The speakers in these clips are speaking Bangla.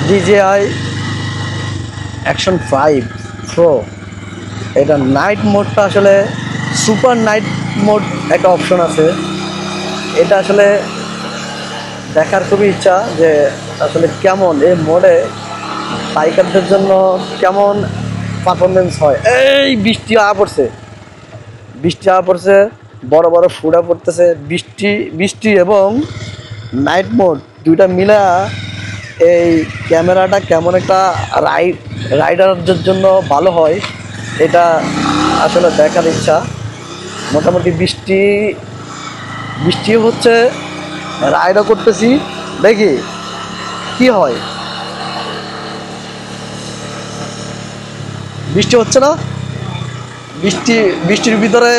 DJI Action 5 Pro। এটা নাইট মোডটা আসলে সুপার নাইট মোড একটা অপশন আছে। এটা আসলে দেখার খুবই ইচ্ছা যে আসলে কেমন এই মোডে বাইকারদের জন্য কেমন পারফরমেন্স হয়। এই বৃষ্টি পড়ছে, বড় বড় ফুটা পড়তেছে। বৃষ্টি এবং নাইট মোড দুইটা মিলা এই ক্যামেরাটা কেমন একটা রাইডারদের জন্য ভালো হয়, এটা আসলে দেখার ইচ্ছা। মোটামুটি বৃষ্টি হচ্ছে, রাইডও করতেছি, দেখি কি হয়। বৃষ্টি হচ্ছে না, বৃষ্টির ভিতরে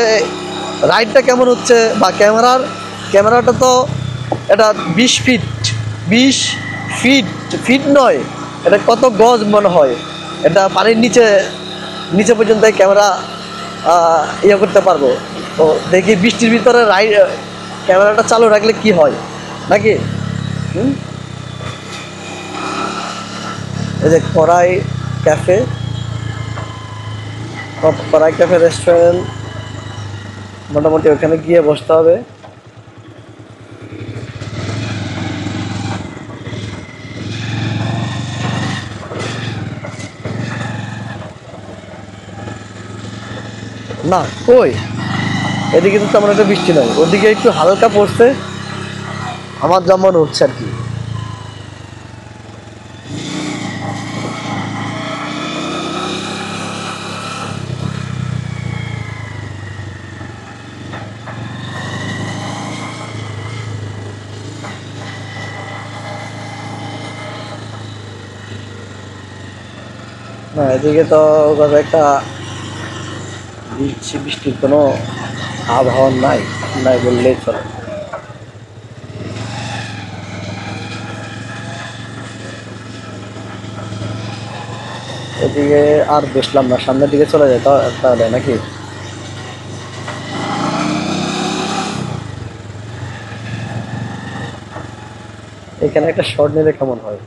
রাইডটা কেমন হচ্ছে, বা ক্যামেরাটা তো এটা 20 ফিট নয়, এটা কত গজ মনে হয়। এটা পানির নিচে পর্যন্ত ক্যামেরা ইয়ে করতে পারবো। তো দেখি বৃষ্টির ভিতরে ক্যামেরাটা চালু রাখলে কি হয় নাকি। এই যে কড়াই ক্যাফে রেস্টুরেন্ট, মোটামুটি ওখানে গিয়ে বসতে হবে। না কই, এদিকে তো তেমন একটা বৃষ্টি নয়, ওদিকে একটু হালকা পড়ছে, আমার যেমন হচ্ছে আর কি। না এদিকে তো একটা বৃষ্টির কোনো আবহাওয়া নাই বললেই চলে। এদিকে আর বসলাম না, সামনের দিকে চলে যায় তাহলে নাকি। এখানে একটা শর্ট নিলে কেমন হয়।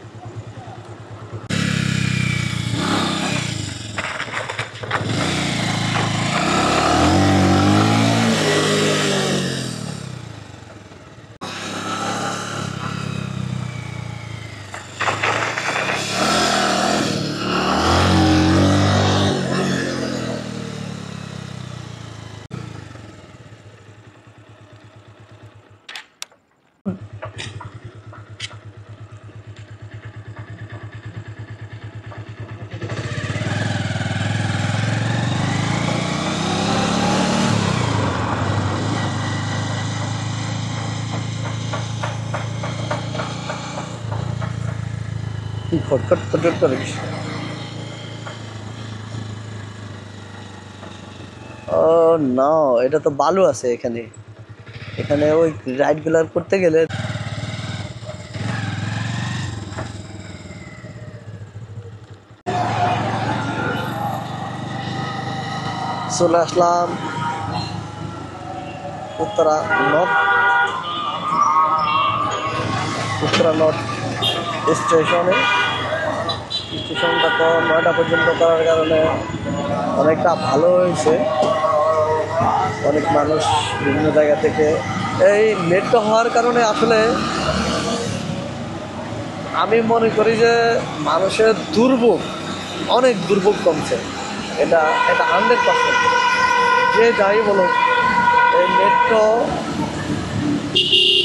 খটখট করে ও না, এটা তো বালু আছে এখানে ওই রাইড গুলো করতে গেলে। চলে আসলাম উত্তরা নর্থ স্টেশনটা তো 9টা পর্যন্ত করার কারণে অনেকটা ভালো হয়েছে। অনেক মানুষ বিভিন্ন জায়গা থেকে এই মেট্রো হওয়ার কারণে আসলে আমি মনে করি যে মানুষের অনেক দুর্ভোগ কমছে। এটা 100%। যে যাই বলুক, এই মেট্রো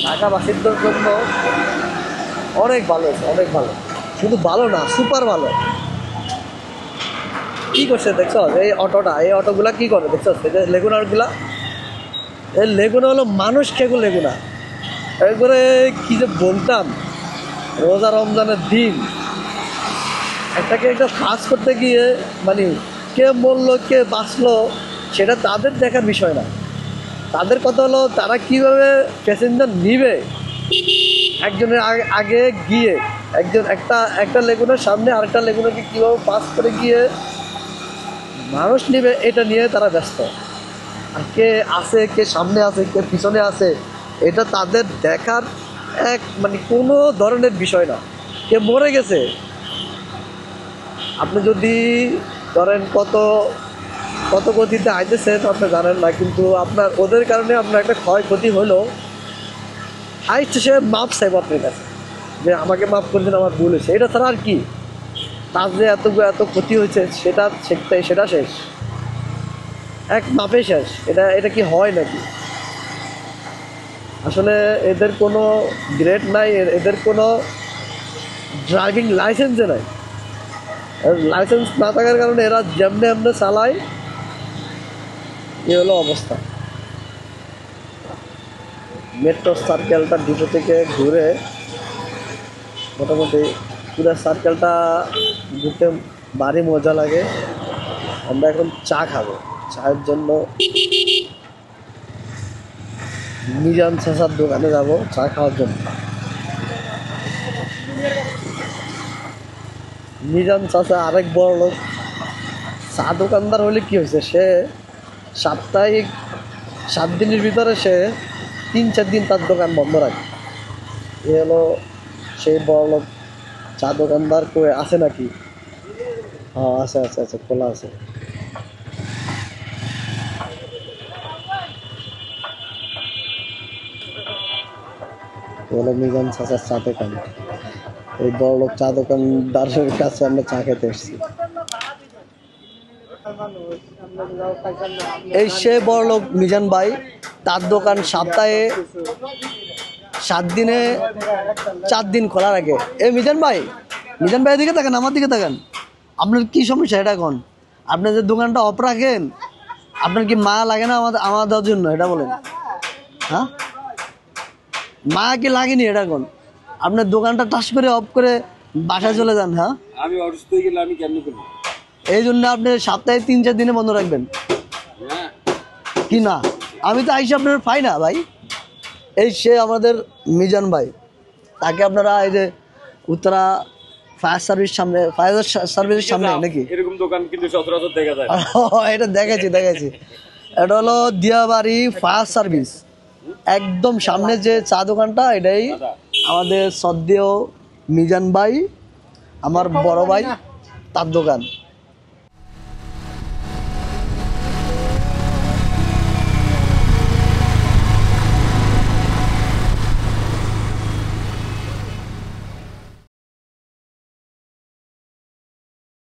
ঢাকাবাসীদের জন্য অনেক ভালো হয়েছে, অনেক ভালো। শুধু ভালো না, সুপার ভালো। কি করছে দেখছ এই অটোগুলা কি করে দেখছ, এই যে লেগুনারগুলা, এই লেগুনা হলো মানুষ খেগো লেগুনা। এরপরে কি যে বলতাম, রোজা রমজানের দিন একটা কাজ করতে গিয়ে মানে কে মরলো কে বাঁচলো সেটা তাদের দেখার বিষয় না। তাদের কথা হলো তারা কিভাবে প্যাসেঞ্জার নিবে। একজনের আগে গিয়ে একটা লেগুনের সামনে আরেকটা লেগুনাকে কীভাবে পাস করে গিয়ে মানুষ নিবে, এটা নিয়ে তারা ব্যস্ত। আর কে আছে, কে সামনে আছে, কে পিছনে আছে, এটা তাদের দেখার মানে কোনো ধরনের বিষয় না। কে মরে গেছে আপনি যদি ধরেন কত কত গতিতে আইতেছেন আপনি জানেন না, কিন্তু আপনার ওদের কারণে আপনার একটা ক্ষয়ক্ষতি হলো, হাইস্ট সে মাপ চাইব আপনার কাছে যে আমাকে মাফ করে দিন, আমার ভুল হয়েছে। এটা ছাড়া আর কি, তার যে এত ক্ষতি হয়েছে সেটা শেষ, এক মাপে শেষ। এটা কি হয় নাকি? আসলে এদের কোনো গ্রেড নাই, এদের কোনো ড্রাইভিং লাইসেন্সে নাই। লাইসেন্স না থাকার কারণে এরা যেমনি এমনি চালায়, এ হলো অবস্থা। মেট্রো সার্কেলটা দুটো থেকে ঘুরে মোটামুটি পুরো সার্কেলটা ঘুরতে ভারী মজা লাগে। আমরা এখন চা খাবো, চায়ের জন্য মিজান চাচার দোকানে যাব চা খাওয়ার জন্য। মিজান চাচা আরেক বড় লোক, চা দোকানদার হলে কি হয়েছে, সে সাপ্তাহিক 7 দিনের ভিতরে সে 3-4 দিন তার দোকান বন্ধ রাখে। এ হলো সেই বড় লোক চা দোকানদার। কই আছে নাকি? হ্যাঁ আছে খোলা আছে। হলো মিজান চাচার চা দোকান। এই বড় লোক চা দোকানদারের কাছে আমরা চা খেতে এসেছি। এই সে বড় লোক মিজান ভাই, তার দোকান সপ্তাহে 7 দিনে 4 দিন খোলা রাখে। মিজান ভাই দিকে তাকান, আমার দিকে তাকান। আপনার কি সমস্যা এটা এখন? আপনি যে দোকানটা অফ রাখেন, আপনার কি মা লাগে না আমাদের জন্য? এটা বলেন। হ্যাঁ, মা কি লাগেনি এটা এখন? আপনার দোকানটা টাস করে অফ করে বাসায় চলে যান। হ্যাঁ, আমি অসুস্থ হয়ে গেলে আমি কেন করবো? এই জন্য আপনি সপ্তাহে 3-4 দিনে বন্ধ রাখবেন কি না? আমি তো আইসি আপনার পাই না ভাই। এই সে আমাদের মিজান ভাই, তাকে আপনারা এই যে উত্তরা ফায়ার সার্ভিসের সামনে নাকি এরকম দোকান কিন্তু সচরাচর দেখা যায়। এটা দেখেছি। এটা হলো দিয়াবাড়ি ফায়ার সার্ভিস, একদম সামনে যে চা দোকানটা, এটাই আমাদের শ্রদ্ধেয় মিজান ভাই, আমার বড় ভাই, তার দোকান।